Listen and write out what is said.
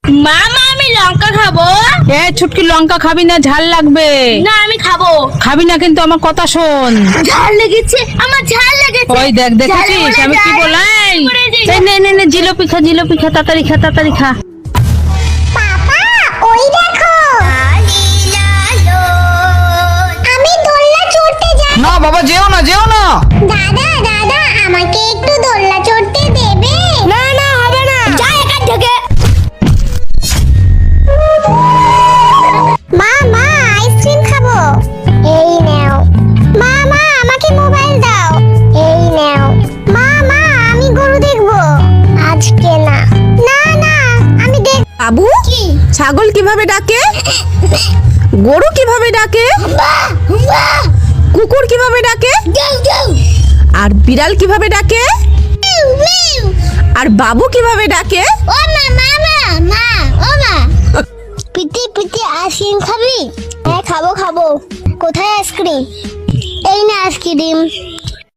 মামা আমি লঙ্কা খাবো। এ ছুটকি লঙ্কা খাবি না, ঝাল লাগবে। না আমি খাবো। খাবি না কিন্তু আমার কথা শোন। ঝাল লেগেছে, আমার ঝাল লেগেছে। ওই দেখ, দেখেছিস আমি কি বলাই? এই নে নে নে, জিলাপি খা, জিলাপি খা, তাড়াতাড়ি খা, তাড়াতাড়ি খা। পাপা ওই দেখো, আমি দোলনা চড়তে যাই। না বাবা, যেও না, যেও না। দাদা দাদা আমাকে একটু দোলনা চড়তে দেবে? না না হবে না, যা এখান থেকে। মা মা আইসক্রিম খাবো। এই নাও। মা মা আমাকে মোবাইল দাও। এই নাও। মা মা আমি গরু দেখবো। আজকে না। না না আমি দেখ। বাবু, ছাগল কিভাবে ডাকে? গরু কিভাবে ডাকে? কুকুর কিভাবে ডাকে? আর বিড়াল কিভাবে ডাকে? আর বাবু কিভাবে ডাকে? ও মা মামা মা ও মা পিটি পিটি আইসক্রিম খাবি? হ্যাঁ খাবো খাবো। কোথায় আইসক্রিম? এই না আইসক্রিম।